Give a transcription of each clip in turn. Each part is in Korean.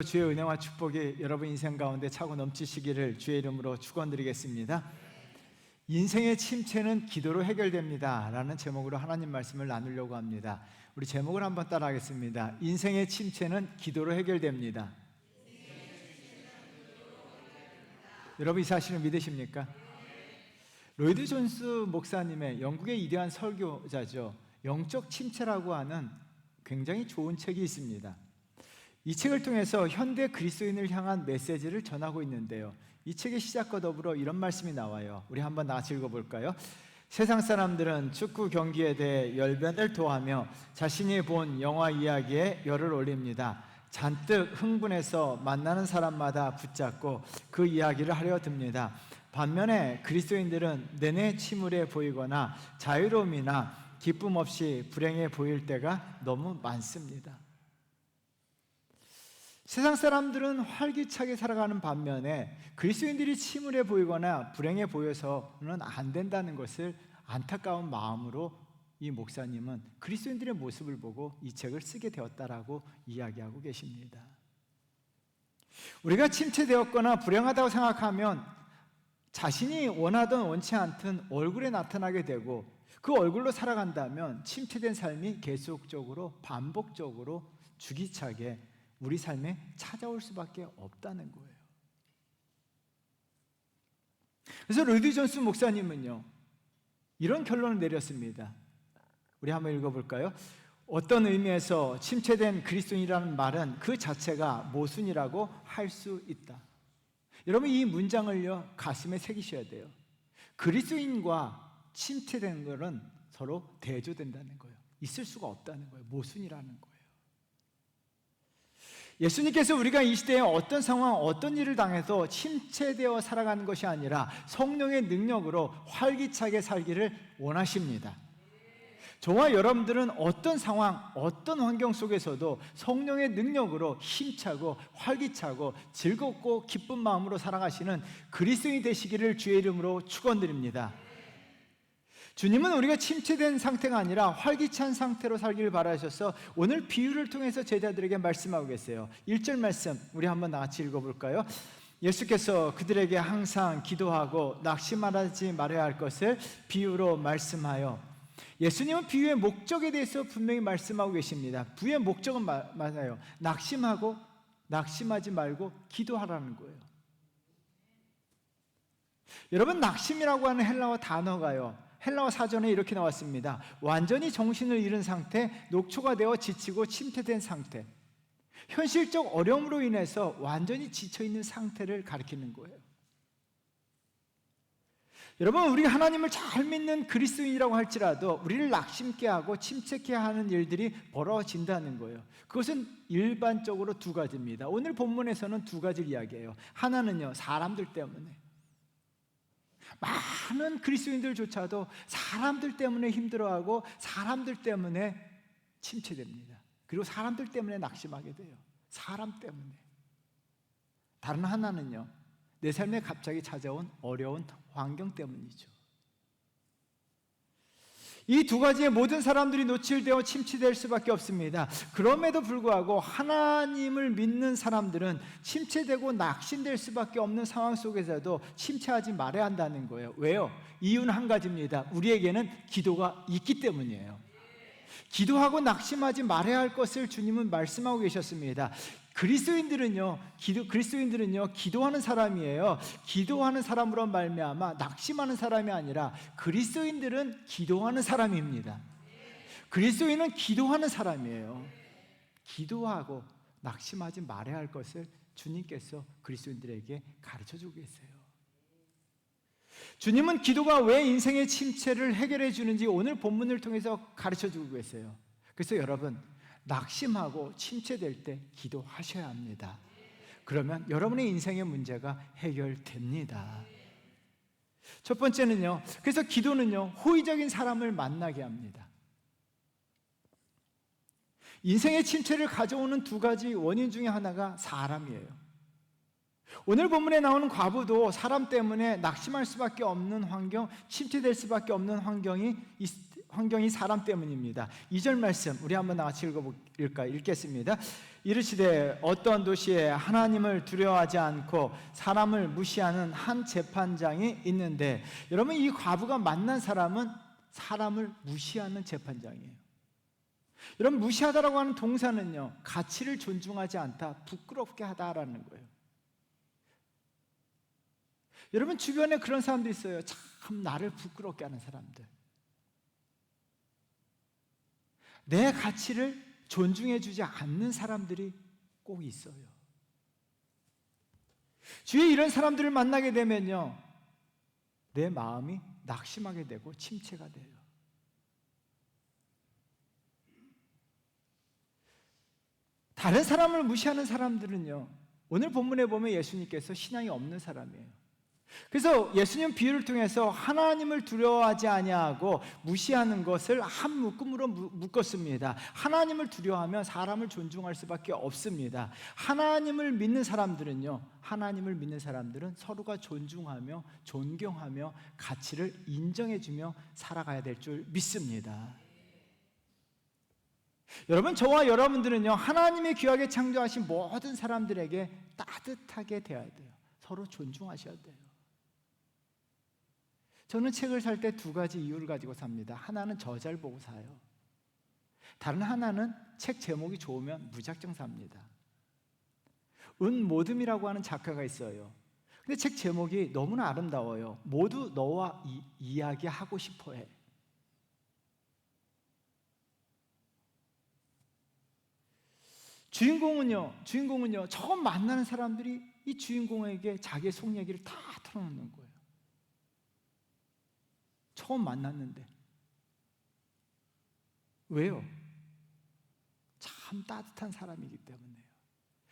주의 은혜와 축복이 여러분 인생 가운데 차고 넘치시기를 주의 이름으로 축원드리겠습니다. 인생의 침체는 기도로 해결됩니다 라는 제목으로 하나님 말씀을 나누려고 합니다. 우리 제목을 한번 따라하겠습니다. 인생의 침체는 기도로 해결됩니다. 여러분 이 사실을 믿으십니까? 로이드 존스 목사님의 영국의 위대한 설교자죠. 영적 침체라고 하는 굉장히 좋은 책이 있습니다. 이 책을 통해서 현대 그리스도인을 향한 메시지를 전하고 있는데요, 이 책의 시작과 더불어 이런 말씀이 나와요. 우리 한번 같이 읽어볼까요? 세상 사람들은 축구 경기에 대해 열변을 토하며 자신이 본 영화 이야기에 열을 올립니다. 잔뜩 흥분해서 만나는 사람마다 붙잡고 그 이야기를 하려 듭니다. 반면에 그리스도인들은 내내 침울해 보이거나 자유로움이나 기쁨 없이 불행해 보일 때가 너무 많습니다. 세상 사람들은 활기차게 살아가는 반면에 그리스도인들이 침울해 보이거나 불행해 보여서는 안 된다는 것을 안타까운 마음으로 이 목사님은 그리스도인들의 모습을 보고 이 책을 쓰게 되었다라고 이야기하고 계십니다. 우리가 침체되었거나 불행하다고 생각하면 자신이 원하든 원치 않든 얼굴에 나타나게 되고 그 얼굴로 살아간다면 침체된 삶이 계속적으로 반복적으로 주기차게 우리 삶에 찾아올 수밖에 없다는 거예요. 그래서 로이드 존스 목사님은요, 이런 결론을 내렸습니다. 우리 한번 읽어볼까요? 어떤 의미에서 침체된 그리스도인이라는 말은 그 자체가 모순이라고 할 수 있다. 여러분 이 문장을요 가슴에 새기셔야 돼요. 그리스도인과 침체된 것은 서로 대조된다는 거예요. 있을 수가 없다는 거예요. 모순이라는 거예요. 예수님께서 우리가 이 시대에 어떤 상황, 어떤 일을 당해서 침체되어 살아가는 것이 아니라 성령의 능력으로 활기차게 살기를 원하십니다. 저와 여러분들은 어떤 상황, 어떤 환경 속에서도 성령의 능력으로 힘차고 활기차고 즐겁고 기쁜 마음으로 살아가시는 그리스도인이 되시기를 주의 이름으로 축원드립니다. 주님은 우리가 침체된 상태가 아니라 활기찬 상태로 살기를 바라셔서 오늘 비유를 통해서 제자들에게 말씀하고 계세요. 1절 말씀 우리 한번 같이 읽어볼까요? 예수께서 그들에게 항상 기도하고 낙심하지 말아야 할 것을 비유로 말씀하여, 예수님은 비유의 목적에 대해서 분명히 말씀하고 계십니다. 비유의 목적은 맞아요. 낙심하지 말고 기도하라는 거예요. 여러분 낙심이라고 하는 헬라어 단어가요, 헬라어 사전에 이렇게 나왔습니다. 완전히 정신을 잃은 상태, 녹초가 되어 지치고 침체된 상태, 현실적 어려움으로 인해서 완전히 지쳐있는 상태를 가리키는 거예요. 여러분 우리가 하나님을 잘 믿는 그리스도인이라고 할지라도 우리를 낙심케 하고 침체케 하는 일들이 벌어진다는 거예요. 그것은 일반적으로 두 가지입니다. 오늘 본문에서는 두 가지를 이야기해요. 하나는요, 사람들 때문에, 많은 그리스도인들조차도 사람들 때문에 힘들어하고 사람들 때문에 침체됩니다. 그리고 사람들 때문에 낙심하게 돼요. 사람 때문에. 다른 하나는요, 내 삶에 갑자기 찾아온 어려운 환경 때문이죠. 이 두 가지의 모든 사람들이 노출되어 침체될 수밖에 없습니다. 그럼에도 불구하고 하나님을 믿는 사람들은 침체되고 낙심될 수밖에 없는 상황 속에서도 침체하지 말아야 한다는 거예요. 왜요? 이유는 한 가지입니다. 우리에게는 기도가 있기 때문이에요. 기도하고 낙심하지 말아야 할 것을 주님은 말씀하고 계셨습니다. 그리스도인들은요 기도하는 사람이에요. 기도하는 사람으로 말미암아 낙심하는 사람이 아니라 그리스도인들은 기도하는 사람입니다. 그리스도인은 기도하는 사람이에요. 기도하고 낙심하지 말아야 할 것을 주님께서 그리스도인들에게 가르쳐주고 계세요. 주님은 기도가 왜 인생의 침체를 해결해 주는지 오늘 본문을 통해서 가르쳐주고 계세요. 그래서 여러분 낙심하고 침체될 때 기도하셔야 합니다. 그러면 여러분의 인생의 문제가 해결됩니다. 첫 번째는요, 그래서 기도는요 호의적인 사람을 만나게 합니다. 인생의 침체를 가져오는 두 가지 원인 중에 하나가 사람이에요. 오늘 본문에 나오는 과부도 사람 때문에 낙심할 수밖에 없는 환경, 침체될 수밖에 없는 환경이 환경이 사람 때문입니다. 2절 말씀 우리 한번 같이 읽겠습니다. 이르시되 어떤 도시에 하나님을 두려워하지 않고 사람을 무시하는 한 재판장이 있는데, 여러분 이 과부가 만난 사람은 사람을 무시하는 재판장이에요. 여러분 무시하다라고 하는 동사는요, 가치를 존중하지 않다, 부끄럽게 하다라는 거예요. 여러분 주변에 그런 사람도 있어요. 참 나를 부끄럽게 하는 사람들, 내 가치를 존중해 주지 않는 사람들이 꼭 있어요. 주위에 이런 사람들을 만나게 되면요, 내 마음이 낙심하게 되고 침체가 돼요. 다른 사람을 무시하는 사람들은요, 오늘 본문에 보면 예수님께서 신앙이 없는 사람이에요. 그래서 예수님 비유를 통해서 하나님을 두려워하지 아니하고 무시하는 것을 한 묶음으로 묶었습니다. 하나님을 두려워하면 사람을 존중할 수밖에 없습니다. 하나님을 믿는 사람들은요, 하나님을 믿는 사람들은 서로가 존중하며 존경하며 가치를 인정해주며 살아가야 될 줄 믿습니다. 여러분, 저와 여러분들은요, 하나님의 귀하게 창조하신 모든 사람들에게 따뜻하게 대해야 돼요. 서로 존중하셔야 돼요. 저는 책을 살 때 두 가지 이유를 가지고 삽니다. 하나는 저자를 보고 사요. 다른 하나는 책 제목이 좋으면 무작정 삽니다. 은모듬이라고 하는 작가가 있어요. 근데 책 제목이 너무나 아름다워요. 모두 너와 이야기하고 싶어 해. 주인공은요, 처음 만나는 사람들이 이 주인공에게 자기의 속 얘기를 다 털어놓는 거예요. 처음 만났는데. 왜요? 참 따뜻한 사람이기 때문에요.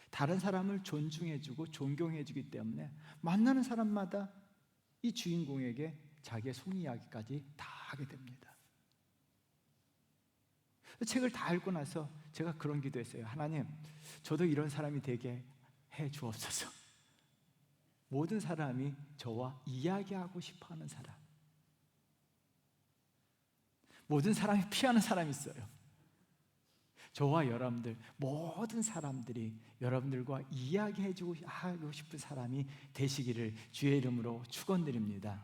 다른 사람을 존중해주고 존경해주기 때문에 만나는 사람마다 이 주인공에게 자기의 속 이야기까지 다 하게 됩니다. 책을 다 읽고 나서 제가 그런 기도했어요. 하나님, 저도 이런 사람이 되게 해 주옵소서. 모든 사람이 저와 이야기하고 싶어하는 사람. 모든 사람이 피하는 사람이 있어요. 저와 여러분들, 모든 사람들이 여러분들과 이야기해주고 하고 싶은 사람이 되시기를 주의 이름으로 축원드립니다.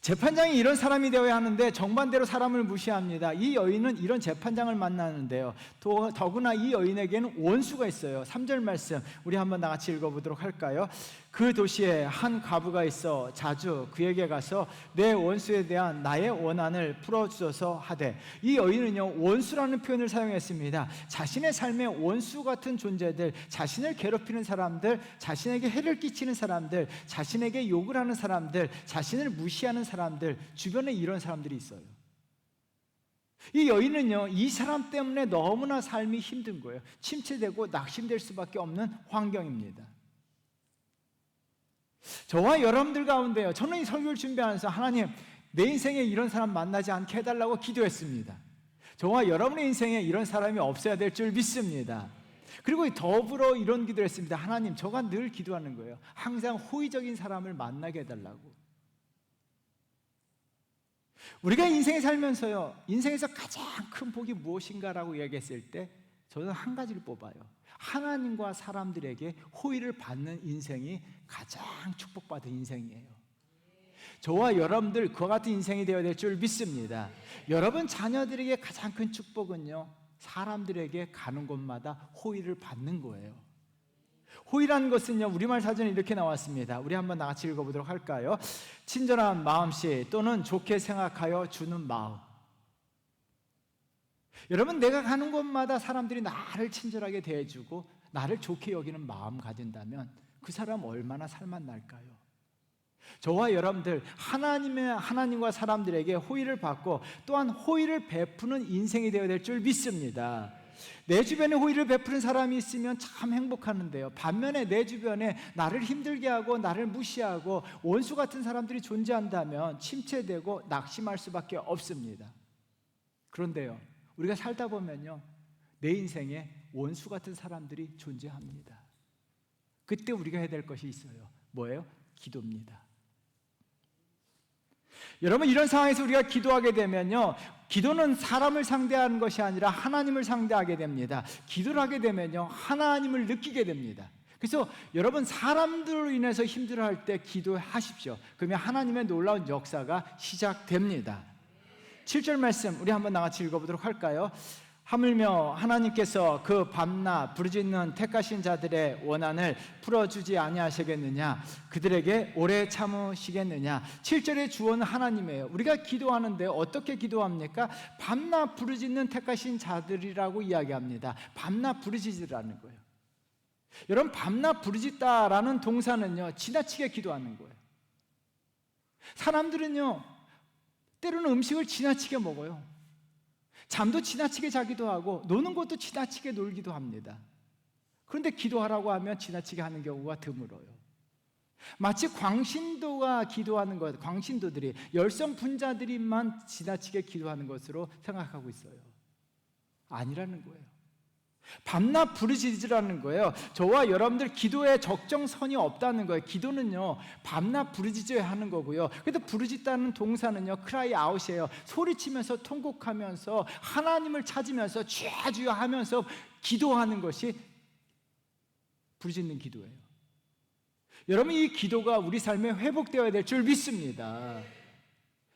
재판장이 이런 사람이 되어야 하는데 정반대로 사람을 무시합니다. 이 여인은 이런 재판장을 만나는데요, 더구나 이 여인에게는 원수가 있어요. 3절 말씀 우리 한번 다 같이 읽어보도록 할까요? 그 도시에 한 과부가 있어 자주 그에게 가서 내 원수에 대한 나의 원한을 풀어주소서 하되, 이 여인은요, 원수라는 표현을 사용했습니다. 자신의 삶에 원수 같은 존재들, 자신을 괴롭히는 사람들, 자신에게 해를 끼치는 사람들, 자신에게 욕을 하는 사람들, 자신을 무시하는 사람들, 주변에 이런 사람들이 있어요. 이 여인은요, 이 사람 때문에 너무나 삶이 힘든 거예요. 침체되고 낙심될 수밖에 없는 환경입니다. 저와 여러분들 가운데요, 저는 이 설교를 준비하면서 하나님, 내 인생에 이런 사람 만나지 않게 해달라고 기도했습니다. 저와 여러분의 인생에 이런 사람이 없어야 될 줄 믿습니다. 그리고 더불어 이런 기도를 했습니다. 하나님, 저가 늘 기도하는 거예요. 항상 호의적인 사람을 만나게 해달라고. 우리가 인생에 살면서요, 인생에서 가장 큰 복이 무엇인가라고 이야기했을 때 저는 한 가지를 뽑아요. 하나님과 사람들에게 호의를 받는 인생이 가장 축복받은 인생이에요. 저와 여러분들 그와 같은 인생이 되어야 될 줄 믿습니다. 여러분 자녀들에게 가장 큰 축복은요, 사람들에게 가는 곳마다 호의를 받는 거예요. 호의라는 것은요, 우리말 사전에 이렇게 나왔습니다. 우리 한번 같이 읽어보도록 할까요? 친절한 마음씨 또는 좋게 생각하여 주는 마음. 여러분, 내가 가는 곳마다 사람들이 나를 친절하게 대해주고 나를 좋게 여기는 마음 가진다면 그 사람 얼마나 살맛 날까요? 저와 여러분들, 하나님과 사람들에게 호의를 받고 또한 호의를 베푸는 인생이 되어야 될 줄 믿습니다. 내 주변에 호의를 베푸는 사람이 있으면 참 행복하는데요, 반면에 내 주변에 나를 힘들게 하고 나를 무시하고 원수 같은 사람들이 존재한다면 침체되고 낙심할 수밖에 없습니다. 그런데요, 우리가 살다 보면요, 내 인생에 원수 같은 사람들이 존재합니다. 그때 우리가 해야 될 것이 있어요. 뭐예요? 기도입니다. 여러분, 이런 상황에서 우리가 기도하게 되면요, 기도는 사람을 상대하는 것이 아니라 하나님을 상대하게 됩니다. 기도를 하게 되면요, 하나님을 느끼게 됩니다. 그래서 여러분, 사람들로 인해서 힘들어할 때 기도하십시오. 그러면 하나님의 놀라운 역사가 시작됩니다. 7절 말씀 우리 한번 나같이 읽어보도록 할까요? 하물며 하나님께서 그 밤낮 부르짖는 택하신 자들의 원한을 풀어주지 아니하시겠느냐? 그들에게 오래 참으시겠느냐? 7절의 주어는 하나님이에요. 우리가 기도하는데 어떻게 기도합니까? 밤낮 부르짖는 택하신 자들이라고 이야기합니다. 밤낮 부르짖으라는 거예요. 여러분, 밤낮 부르짖다라는 동사는요, 지나치게 기도하는 거예요. 사람들은요, 때로는 음식을 지나치게 먹어요. 잠도 지나치게 자기도 하고 노는 것도 지나치게 놀기도 합니다. 그런데 기도하라고 하면 지나치게 하는 경우가 드물어요. 마치 광신도가 기도하는 것, 광신도들이 열성 분자들이만 지나치게 기도하는 것으로 생각하고 있어요. 아니라는 거예요. 밤낮 부르짖으라는 거예요. 저와 여러분들 기도에 적정선이 없다는 거예요. 기도는요, 밤낮 부르짖어야 하는 거고요. 그래도 부르짖다는 동사는요, cry out이에요. 소리치면서 통곡하면서 하나님을 찾으면서 주여 하면서 기도하는 것이 부르짖는 기도예요. 여러분, 이 기도가 우리 삶에 회복되어야 될 줄 믿습니다.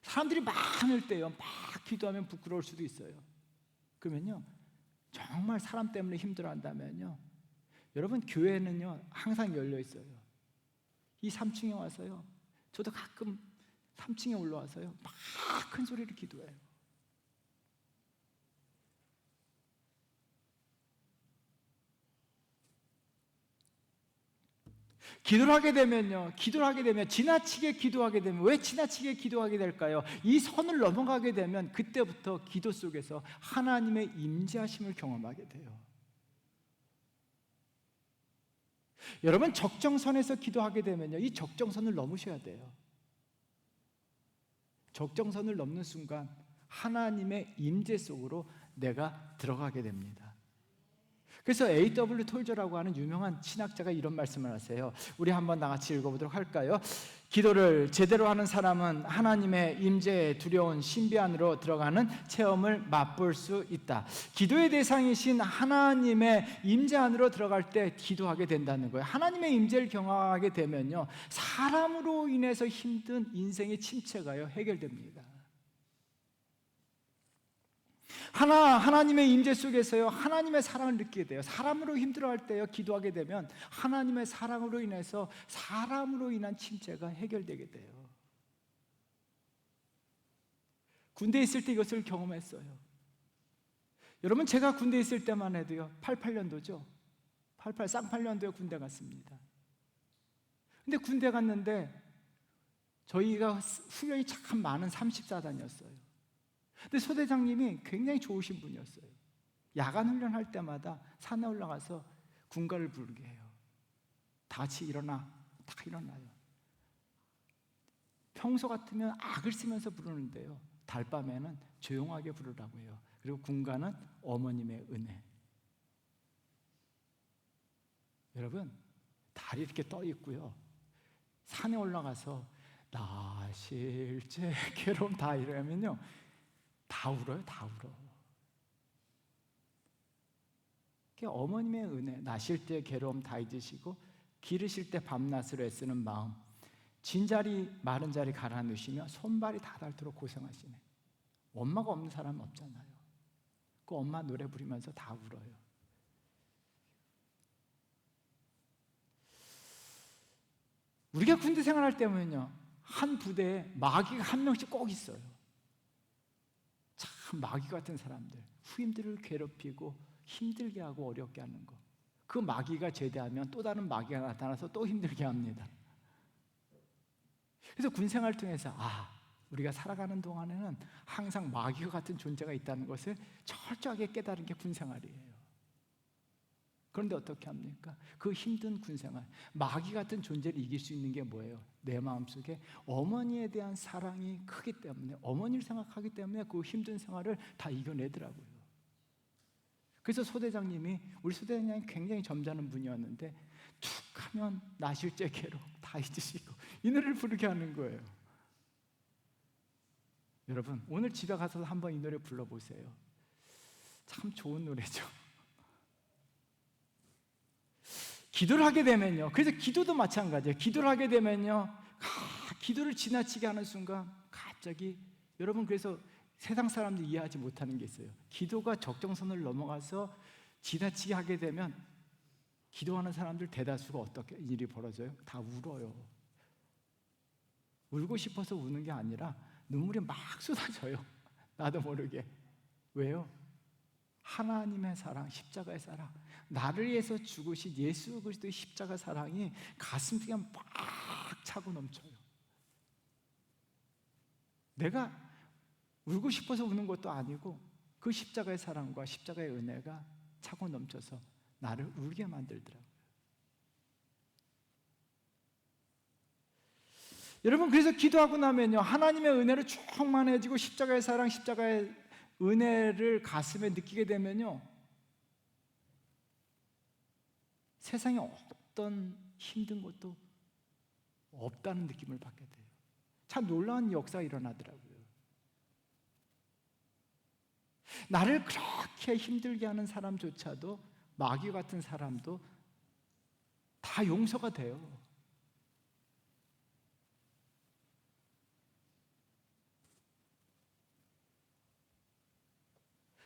사람들이 많을 때요, 막 기도하면 부끄러울 수도 있어요. 그러면요, 정말 사람 때문에 힘들어한다면요, 여러분, 교회는요 항상 열려 있어요. 이 3층에 와서요, 저도 가끔 3층에 올라와서요 막 큰 소리를 기도해요. 기도를 하게 되면 지나치게 기도하게 되면, 왜 지나치게 기도하게 될까요? 이 선을 넘어가게 되면 그때부터 기도 속에서 하나님의 임재하심을 경험하게 돼요. 여러분, 적정선에서 기도하게 되면요, 이 적정선을 넘으셔야 돼요. 적정선을 넘는 순간 하나님의 임재 속으로 내가 들어가게 됩니다. 그래서 A.W. 톨저라고 하는 유명한 신학자가 이런 말씀을 하세요. 우리 한번 나같이 읽어보도록 할까요? 기도를 제대로 하는 사람은 하나님의 임재에 두려운 신비 안으로 들어가는 체험을 맛볼 수 있다. 기도의 대상이신 하나님의 임재 안으로 들어갈 때 기도하게 된다는 거예요. 하나님의 임재를 경험하게 되면요, 사람으로 인해서 힘든 인생의 침체가요 해결됩니다. 하나님의 임재 속에서요, 하나님의 사랑을 느끼게 돼요. 사람으로 힘들어할 때요, 기도하게 되면 하나님의 사랑으로 인해서 사람으로 인한 침체가 해결되게 돼요. 군대에 있을 때 이것을 경험했어요. 여러분, 제가 군대에 있을 때만 해도요, 88년도죠. 쌍팔년도에 군대 갔습니다. 근데 군대 갔는데 저희가 훈련이 참 많은 34단이었어요. 근데 소대장님이 굉장히 좋으신 분이었어요. 야간 훈련할 때마다 산에 올라가서 군가를 부르게 해요. 다 같이 일어나, 다 일어나요. 평소 같으면 악을 쓰면서 부르는데요, 달밤에는 조용하게 부르라고 해요. 그리고 군가는 어머님의 은혜. 여러분, 달이 이렇게 떠 있고요, 산에 올라가서 나 실제 괴로움 다 이러면요, 다 울어요. 다 울어. 어머님의 은혜, 나실 때 괴로움 다 잊으시고 기르실 때 밤낮으로 애쓰는 마음, 진자리 마른 자리 갈아 넣으시며 손발이 다 닳도록 고생하시네. 엄마가 없는 사람은 없잖아요. 그 엄마 노래 부르면서 다 울어요. 우리가 군대 생활할 때면요, 한 부대에 마귀가 한 명씩 꼭 있어요. 참 마귀 같은 사람들, 후임들을 괴롭히고 힘들게 하고 어렵게 하는 거. 그 마귀가 제대하면 또 다른 마귀가 나타나서 또 힘들게 합니다. 그래서 군생활을 통해서 우리가 살아가는 동안에는 항상 마귀와 같은 존재가 있다는 것을 철저하게 깨달은 게 군생활이에요. 그런데 어떻게 합니까? 그 힘든 군생활, 마귀 같은 존재를 이길 수 있는 게 뭐예요? 내 마음속에 어머니에 대한 사랑이 크기 때문에, 어머니를 생각하기 때문에 그 힘든 생활을 다 이겨내더라고요. 그래서 우리 소대장님이 굉장히 점잖은 분이었는데 툭 하면 나실제 괴로움 다 잊으시고 이 노래를 부르게 하는 거예요. 여러분, 오늘 집에 가서 한번 이 노래 불러보세요. 참 좋은 노래죠. 기도를 하게 되면요, 그래서 기도도 마찬가지예요. 기도를 하게 되면요, 기도를 지나치게 하는 순간 갑자기, 여러분, 그래서 세상 사람들이 이해하지 못하는 게 있어요. 기도가 적정선을 넘어가서 지나치게 하게 되면 기도하는 사람들 대다수가 어떻게 일이 벌어져요? 다 울어요. 울고 싶어서 우는 게 아니라 눈물이 막 쏟아져요. 나도 모르게. 왜요? 하나님의 사랑, 십자가의 사랑, 나를 위해서 죽으신 예수 그리스도의 십자가 사랑이 가슴속에 막 차고 넘쳐요. 내가 울고 싶어서 우는 것도 아니고 그 십자가의 사랑과 십자가의 은혜가 차고 넘쳐서 나를 울게 만들더라고요. 여러분, 그래서 기도하고 나면요, 하나님의 은혜로 충만해지고 십자가의 사랑, 십자가의 은혜를 가슴에 느끼게 되면요, 세상에 어떤 힘든 것도 없다는 느낌을 받게 돼요. 참 놀라운 역사가 일어나더라고요. 나를 그렇게 힘들게 하는 사람조차도, 마귀 같은 사람도 다 용서가 돼요.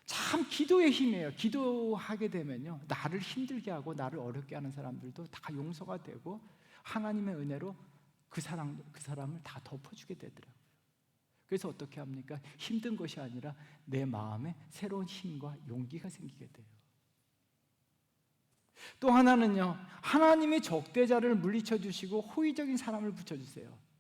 참 기도의 힘이에요. 기도하게 되면요, 나를 힘들게 하고 나를 어렵게 하는 사람들도 다 용서가 되고 하나님의 은혜로 그 사람을 다 덮어주게 되더라고요. 그래서 어떻게 합니까? 힘든 것이 아니라 내 마음에 새로운 힘과 용기가 생기게 돼요. 또 하나는요, 하나님이 적대자를 물리쳐 주시고 호의적인 사람을 붙여주세요.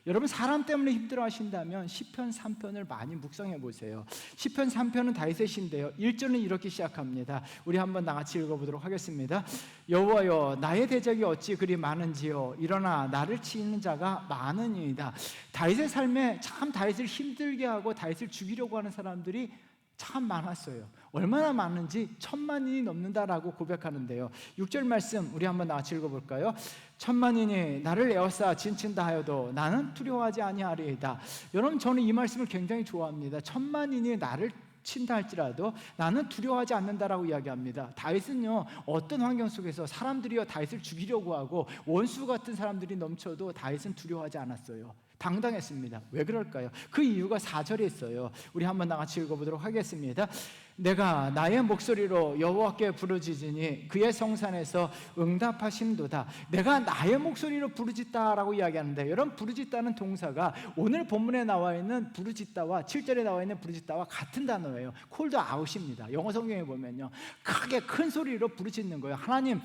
여러분, 사람 때문에 힘들어 하신다면 시편 3편을 많이 묵상해 보세요. 시편 3편은 다윗의 시인데요, 1절은 이렇게 시작합니다. 우리 한번 나같이 읽어보도록 하겠습니다. 여호와여, 나의 대적이 어찌 그리 많은지요. 일어나 나를 치는 자가 많으니이다. 다윗의 삶에 참 다윗을 힘들게 하고 다윗을 죽이려고 하는 사람들이 참 많았어요. 얼마나 많은지 1000만인이 넘는다라고 고백하는데요, 6절 말씀 우리 한번 같이 읽어볼까요? 1000만인이 나를 에워싸 진친다 하여도 나는 두려워하지 아니하리이다. 여러분, 저는 이 말씀을 굉장히 좋아합니다. 1000만인이 나를 친다 할지라도 나는 두려워하지 않는다라고 이야기합니다. 다윗은요, 어떤 환경 속에서 사람들이요 다윗을 죽이려고 하고 원수 같은 사람들이 넘쳐도 다윗은 두려워하지 않았어요. 당당했습니다. 왜 그럴까요? 그 이유가 4절에 있어요. 우리 한번 같이 읽어보도록 하겠습니다. 내가 나의 목소리로 여호와께 부르짖으니 그의 성산에서 응답하심도다. 내가 나의 목소리로 부르짖다라고 이야기하는데, 여러분, 부르짖다는 동사가 오늘 본문에 나와 있는 부르짖다와 7절에 나와 있는 부르짖다와 같은 단어예요. 콜드 아웃입니다. 영어 성경에 보면요, 크게 큰 소리로 부르짖는 거예요. 하나님,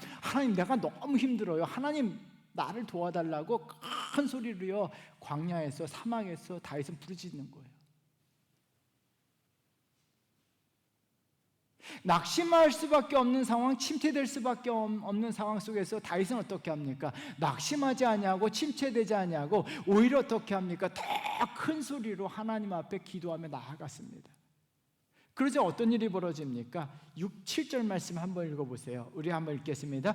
내가 너무 힘들어요. 하나님, 나를 도와달라고 큰 소리로요, 광야에서, 사막에서 다윗은 부르짖는 거예요. 낙심할 수밖에 없는 상황, 침체될 수밖에 없는 상황 속에서 다윗은 어떻게 합니까? 낙심하지 아니하고 침체되지 아니하고 오히려 어떻게 합니까? 더 큰 소리로 하나님 앞에 기도하며 나아갔습니다. 그러자 어떤 일이 벌어집니까? 6, 7절 말씀 한번 읽어보세요. 우리 한번 읽겠습니다.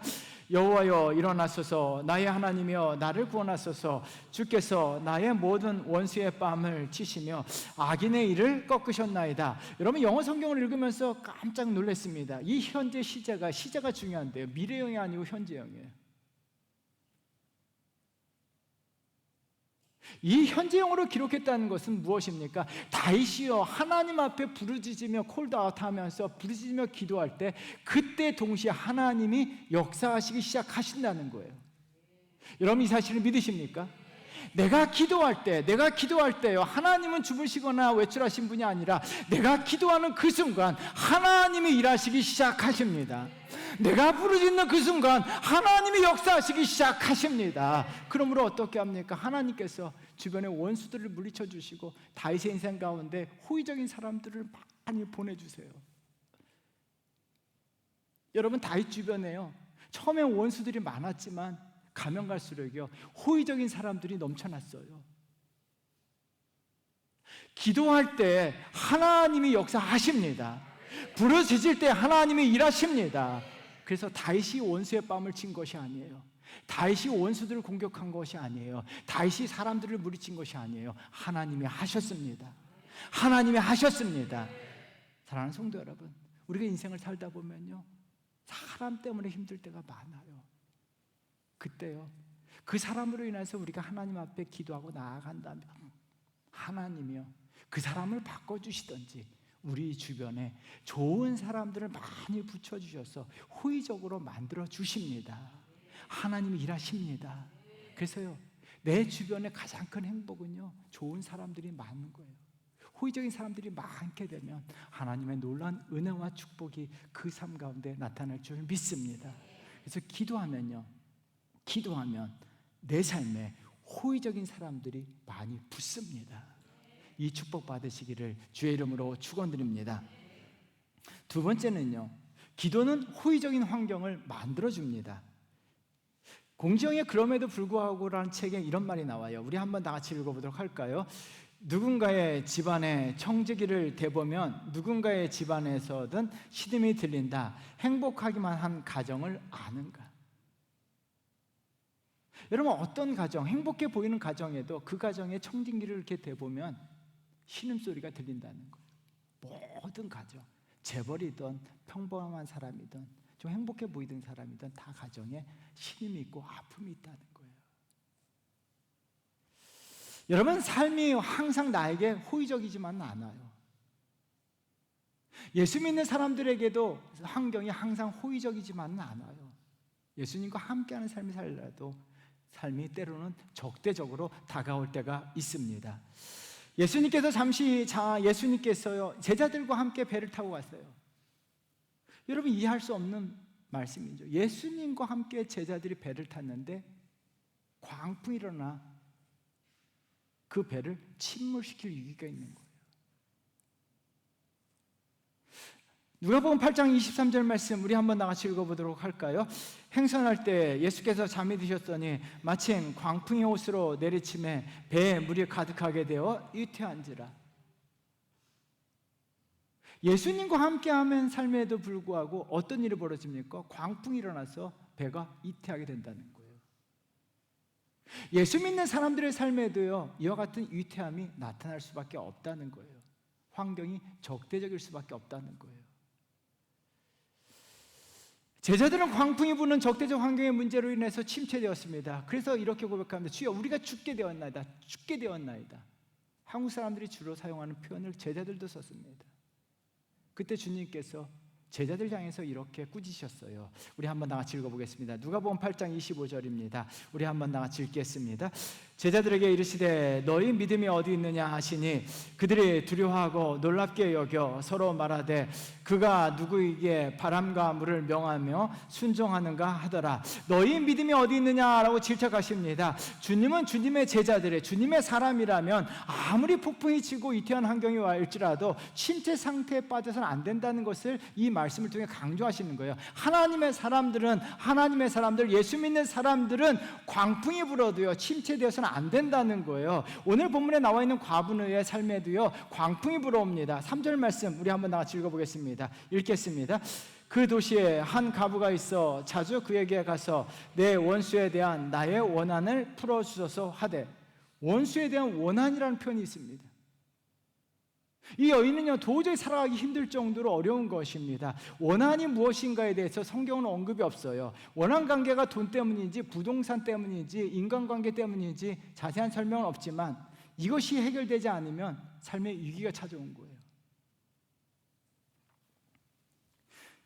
여호와여, 일어나소서. 나의 하나님이여, 나를 구원하소서. 주께서 나의 모든 원수의 뺨을 치시며 악인의 일을 꺾으셨나이다. 여러분, 영어 성경을 읽으면서 깜짝 놀랐습니다. 이 현재 시제가 중요한데요, 미래형이 아니고 현재형이에요. 이 현재형으로 기록했다는 것은 무엇입니까? 다윗이요, 하나님 앞에 부르짖으며 콜드아웃하면서 부르짖으며 기도할 때 그때 동시에 하나님이 역사하시기 시작하신다는 거예요. 여러분, 이 사실을 믿으십니까? 내가 기도할 때요, 하나님은 주무시거나 외출하신 분이 아니라 내가 기도하는 그 순간 하나님이 일하시기 시작하십니다. 내가 부르짖는 그 순간 하나님이 역사하시기 시작하십니다. 그러므로 어떻게 합니까? 하나님께서 주변의 원수들을 물리쳐 주시고 다윗의 인생 가운데 호의적인 사람들을 많이 보내주세요. 여러분, 다윗 주변에요, 처음에 원수들이 많았지만 가면 갈수록요, 호의적인 사람들이 넘쳐났어요. 기도할 때 하나님이 역사하십니다. 부르짖을 때 하나님이 일하십니다. 그래서 다윗이 원수의 뺨을 친 것이 아니에요. 다윗이 원수들을 공격한 것이 아니에요. 다윗이 사람들을 무리친 것이 아니에요. 하나님이 하셨습니다. 하나님이 하셨습니다. 사랑하는 성도 여러분, 우리가 인생을 살다 보면요, 사람 때문에 힘들 때가 많아요. 그때요, 그 사람으로 인해서 우리가 하나님 앞에 기도하고 나아간다면 하나님이요, 그 사람을 바꿔주시든지 우리 주변에 좋은 사람들을 많이 붙여주셔서 호의적으로 만들어 주십니다. 하나님이 일하십니다. 그래서요, 내 주변에 가장 큰 행복은요, 좋은 사람들이 많은 거예요. 호의적인 사람들이 많게 되면 하나님의 놀라운 은혜와 축복이 그 삶 가운데 나타날 줄 믿습니다. 그래서 기도하면 내 삶에 호의적인 사람들이 많이 붙습니다. 이 축복 받으시기를 주의 이름으로 축원드립니다. 두 번째는요, 기도는 호의적인 환경을 만들어줍니다. 공지영의 그럼에도 불구하고라는 책에 이런 말이 나와요. 우리 한번 다 같이 읽어보도록 할까요? 누군가의 집안에 청지기를 대보면 누군가의 집안에서든 시름이 들린다. 행복하기만 한 가정을 아는가? 여러분, 어떤 가정, 행복해 보이는 가정에도 그 가정에 청진기를 이렇게 대보면 신음소리가 들린다는 거예요. 모든 가정, 재벌이든 평범한 사람이든 좀 행복해 보이던 사람이든 다 가정에 신음이 있고 아픔이 있다는 거예요. 여러분, 삶이 항상 나에게 호의적이지만은 않아요. 예수 믿는 사람들에게도 환경이 항상 호의적이지만은 않아요. 예수님과 함께하는 삶이 살라도 삶이 때로는 적대적으로 다가올 때가 있습니다. 예수님께서요, 제자들과 함께 배를 타고 갔어요. 여러분, 이해할 수 없는 말씀이죠. 예수님과 함께 제자들이 배를 탔는데 광풍이 일어나 그 배를 침몰시킬 위기가 있는 거예요. 누가복음 8장 23절 말씀 우리 한번 나같이 읽어보도록 할까요? 행선할 때 예수께서 잠이 드셨더니 마침 광풍이 옷으로 내리침에 배에 물이 가득하게 되어 위태한지라. 예수님과 함께하면 삶에도 불구하고 어떤 일이 벌어집니까? 광풍이 일어나서 배가 위태하게 된다는 거예요. 예수 믿는 사람들의 삶에도요, 이와 같은 위태함이 나타날 수밖에 없다는 거예요. 환경이 적대적일 수밖에 없다는 거예요. 제자들은 광풍이 부는 적대적 환경의 문제로 인해서 침체되었습니다. 그래서 이렇게 고백합니다. 주여, 우리가 죽게 되었나이다. 죽게 되었나이다. 한국 사람들이 주로 사용하는 표현을 제자들도 썼습니다. 그때 주님께서 제자들 향해서 이렇게 꾸짖으셨어요. 우리 한번 다 같이 읽어보겠습니다. 누가복음 8장 25절입니다. 우리 한번 다 같이 읽겠습니다. 제자들에게 이르시되 너희 믿음이 어디 있느냐 하시니 그들이 두려워하고 놀랍게 여겨 서로 말하되 그가 누구에게 바람과 물을 명하며 순종하는가 하더라. 너희 믿음이 어디 있느냐라고 질책하십니다. 주님은 주님의 제자들의 주님의 사람이라면 아무리 폭풍이 치고 위태한 환경이 와일지라도 침체 상태에 빠져서는 안 된다는 것을 이 말씀을 통해 강조하시는 거예요. 하나님의 사람들, 예수 믿는 사람들은 광풍이 불어도요, 침체되어서는 안 된다는 거예요. 오늘 본문에 나와 있는 과부의 삶에도요, 광풍이 불어옵니다. 3절 말씀 우리 한번 다 같이 읽어보겠습니다. 읽겠습니다. 그 도시에 한 과부가 있어 자주 그에게 가서 내 원수에 대한 나의 원한을 풀어주소서 하되, 원수에 대한 원한이라는 표현이 있습니다. 이 여인은요, 도저히 살아가기 힘들 정도로 어려운 것입니다. 원한이 무엇인가에 대해서 성경은 언급이 없어요. 원한 관계가 돈 때문인지 부동산 때문인지 인간관계 때문인지 자세한 설명은 없지만 이것이 해결되지 않으면 삶의 위기가 찾아온 거예요.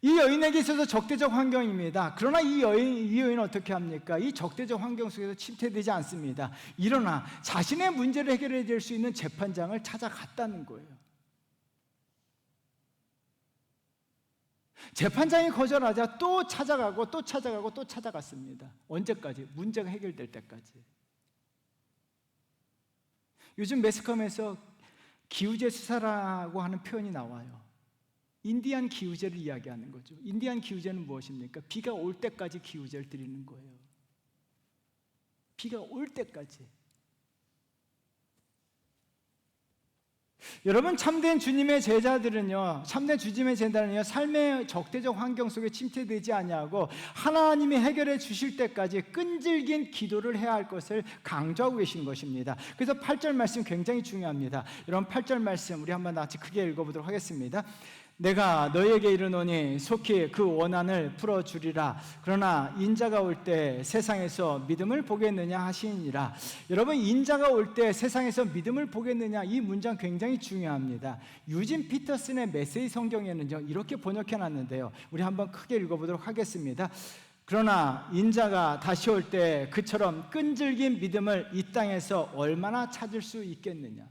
이 여인에게 있어서 적대적 환경입니다. 그러나 이 여인은 어떻게 합니까? 이 적대적 환경 속에서 침체되지 않습니다. 일어나 자신의 문제를 해결해야 될 수 있는 재판장을 찾아갔다는 거예요. 재판장이 거절하자 또 찾아가고 또 찾아가고 또 찾아갔습니다. 언제까지? 문제가 해결될 때까지. 요즘 매스컴에서 기우제 수사라고 하는 표현이 나와요. 인디안 기우제를 이야기하는 거죠. 인디안 기우제는 무엇입니까? 비가 올 때까지 기우제를 드리는 거예요. 비가 올 때까지. 여러분, 참된 주님의 제자들은요, 참된 주님의 제자는요, 삶의 적대적 환경 속에 침체되지 아니하고 하나님이 해결해 주실 때까지 끈질긴 기도를 해야 할 것을 강조하고 계시는 것입니다. 그래서 8절 말씀 굉장히 중요합니다. 여러분, 8절 말씀 우리 한번 같이 크게 읽어보도록 하겠습니다. 내가 너희에게 이르노니 속히 그 원한을 풀어주리라. 그러나 인자가 올 때 세상에서 믿음을 보겠느냐 하시니라. 여러분, 인자가 올 때 세상에서 믿음을 보겠느냐, 이 문장 굉장히 중요합니다. 유진 피터슨의 메시지 성경에는요 이렇게 번역해 놨는데요, 우리 한번 크게 읽어보도록 하겠습니다. 그러나 인자가 다시 올 때 그처럼 끈질긴 믿음을 이 땅에서 얼마나 찾을 수 있겠느냐.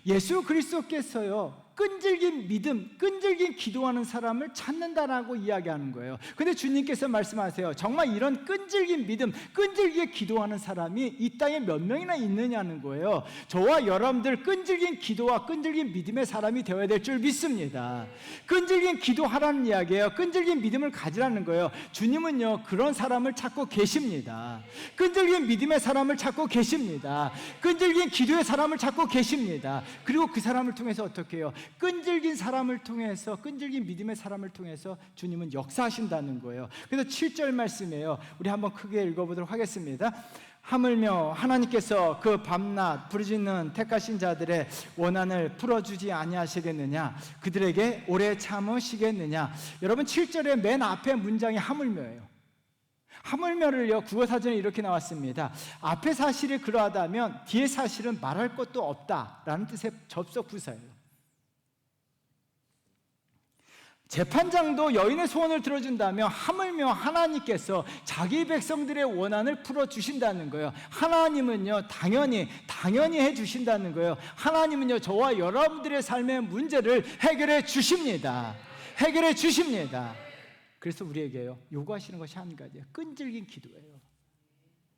예수 그리스도께서요 끈질긴 믿음, 끈질긴 기도하는 사람을 찾는다라고 이야기하는 거예요. 근데 주님께서 말씀하세요. 정말 이런 끈질긴 믿음, 끈질기게 기도하는 사람이 이 땅에 몇 명이나 있느냐는 거예요. 저와 여러분들 끈질긴 기도와 끈질긴 믿음의 사람이 되어야 될 줄 믿습니다. 끈질긴 기도하라는 이야기예요. 끈질긴 믿음을 가지라는 거예요. 주님은요 그런 사람을 찾고 계십니다. 끈질긴 믿음의 사람을 찾고 계십니다. 끈질긴 기도의 사람을 찾고 계십니다. 그리고 그 사람을 통해서 어떻게 해요? 끈질긴 사람을 통해서, 끈질긴 믿음의 사람을 통해서 주님은 역사하신다는 거예요. 그래서 7절 말씀이에요. 우리 한번 크게 읽어보도록 하겠습니다. 하물며 하나님께서 그 밤낮 부르짖는 택하신 자들의 원한을 풀어주지 아니하시겠느냐, 그들에게 오래 참으시겠느냐. 여러분, 7절의 맨 앞에 문장이 하물며예요. 하물며를요 국어사전에 이렇게 나왔습니다. 앞에 사실이 그러하다면 뒤에 사실은 말할 것도 없다라는 뜻의 접속 부사예요. 재판장도 여인의 소원을 들어준다면 하물며 하나님께서 자기 백성들의 원한을 풀어주신다는 거예요. 하나님은요 당연히 해주신다는 거예요. 하나님은요 저와 여러분들의 삶의 문제를 해결해 주십니다. 해결해 주십니다. 그래서 우리에게요 요구하시는 것이 한 가지예요. 끈질긴 기도예요.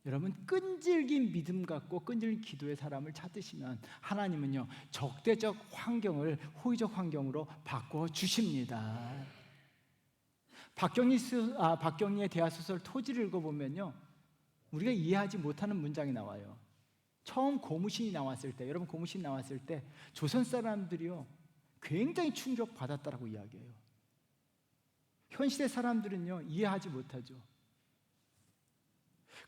여러분, 끈질긴 믿음 갖고 끈질긴 기도의 사람을 찾으시면 하나님은요 적대적 환경을 호의적 환경으로 바꿔 주십니다. 박경리의 대하소설 토지를 읽어보면요 우리가 이해하지 못하는 문장이 나와요. 처음 고무신이 나왔을 때, 여러분 고무신 나왔을 때 조선 사람들이요 굉장히 충격받았다라고 이야기해요. 현시대 사람들은요 이해하지 못하죠.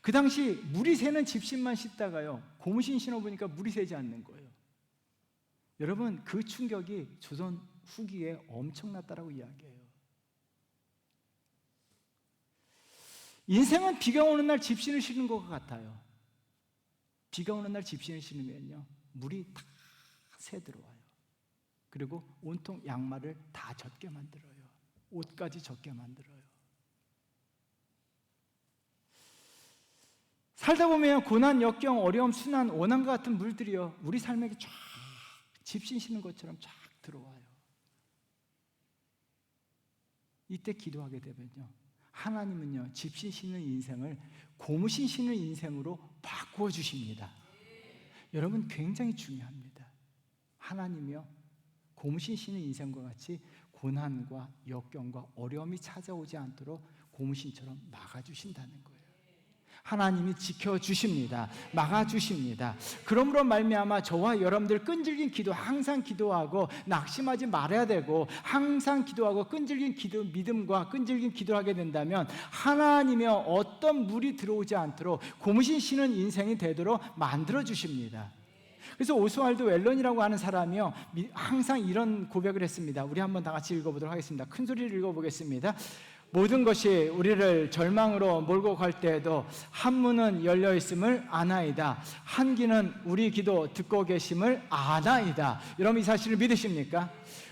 그 당시 물이 새는 집신만 씻다가요 고무신 신어보니까 물이 새지 않는 거예요. 여러분, 그 충격이 조선 후기에 엄청났다라고 이야기해요. 인생은 비가 오는 날 집신을 신는 것 같아요. 비가 오는 날 집신을 신으면요 물이 다 새 들어와요. 그리고 온통 양말을 다 젖게 만들어요. 옷까지 젖게 만들어요. 살다 보면 고난, 역경, 어려움, 순환, 원한과 같은 물들이요 우리 삶에게 쫙 집신 신는 것처럼 쫙 들어와요. 이때 기도하게 되면요 하나님은요 집신 신는 인생을 고무신 신는 인생으로 바꾸어 주십니다. 여러분, 굉장히 중요합니다. 하나님이요 고무신 신는 인생과 같이 고난과 역경과 어려움이 찾아오지 않도록 고무신처럼 막아주신다는 거예요. 하나님이 지켜주십니다. 막아주십니다. 그러므로 말미암아 저와 여러분들 끈질긴 기도 항상 기도하고 낙심하지 말아야 되고, 항상 기도하고 끈질긴 기도, 믿음과 끈질긴 기도를 하게 된다면 하나님의 어떤 물이 들어오지 않도록 고무신 신은 인생이 되도록 만들어주십니다. 그래서 오스왈드 웰런이라고 하는 사람이요 항상 이런 고백을 했습니다. 우리 한번 다 같이 읽어보도록 하겠습니다. 큰 소리를 읽어보겠습니다. 모든 것이 우리를 절망으로 몰고 갈 때에도 한 문은 열려 있음을 아나이다. 한 귀는 우리 기도 듣고 계심을 아나이다. 여러분, 이 사실을 믿으십니까?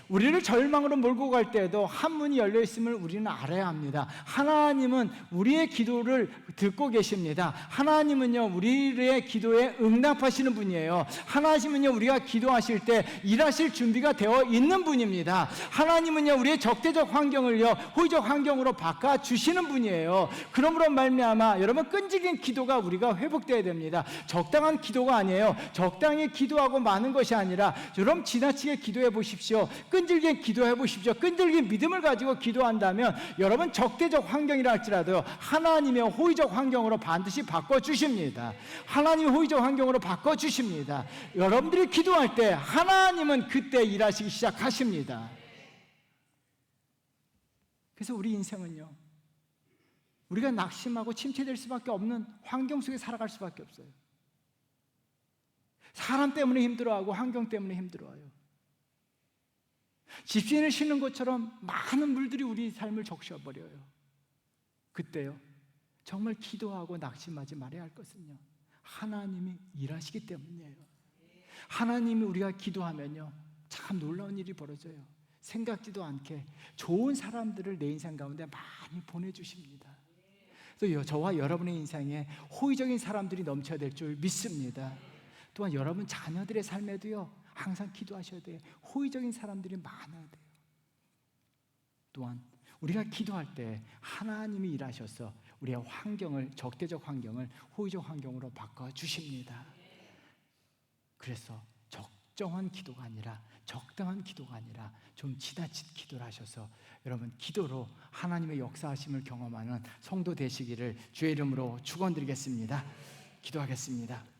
우리를 절망으로 몰고 갈 때에도 한 문이 열려 있음을 우리는 알아야 합니다. 하나님은 우리의 기도를 듣고 계십니다. 하나님은요 우리의 기도에 응답하시는 분이에요. 하나님은요 우리가 기도하실 때 일하실 준비가 되어 있는 분입니다. 하나님은요 우리의 적대적 환경을요 호의적 환경으로 바꿔주시는 분이에요. 그러므로 말미암아 여러분, 끈질긴 기도가 우리가 회복되어야 됩니다. 적당한 기도가 아니에요. 적당히 기도하고 마는 것이 아니라 여러분 지나치게 기도해 보십시오. 끈질기게 기도해 보십시오. 끈질긴 믿음을 가지고 기도한다면 여러분 적대적 환경이라 할지라도 하나님의 호의적 환경으로 반드시 바꿔주십니다. 하나님의 호의적 환경으로 바꿔주십니다. 여러분들이 기도할 때 하나님은 그때 일하시기 시작하십니다. 그래서 우리 인생은요, 우리가 낙심하고 침체될 수밖에 없는 환경 속에 살아갈 수밖에 없어요. 사람 때문에 힘들어하고 환경 때문에 힘들어해요. 집신을 싣는 것처럼 많은 물들이 우리 삶을 적셔버려요. 그때요, 정말 기도하고 낙심하지 말아야 할 것은요, 하나님이 일하시기 때문이에요. 하나님이 우리가 기도하면요, 참 놀라운 일이 벌어져요. 생각지도 않게 좋은 사람들을 내 인생 가운데 많이 보내주십니다. 또 저와 여러분의 인생에 호의적인 사람들이 넘쳐야 될 줄 믿습니다. 또한 여러분 자녀들의 삶에도요, 항상 기도하셔야 돼요. 호의적인 사람들이 많아야 돼요. 또한 우리가 기도할 때 하나님이 일하셔서 우리의 환경을, 적대적 환경을 호의적 환경으로 바꿔주십니다. 그래서 적정한 기도가 아니라, 적당한 기도가 아니라 좀 지나친 기도를 하셔서 여러분 기도로 하나님의 역사하심을 경험하는 성도 되시기를 주의 이름으로 축원드리겠습니다. 기도하겠습니다.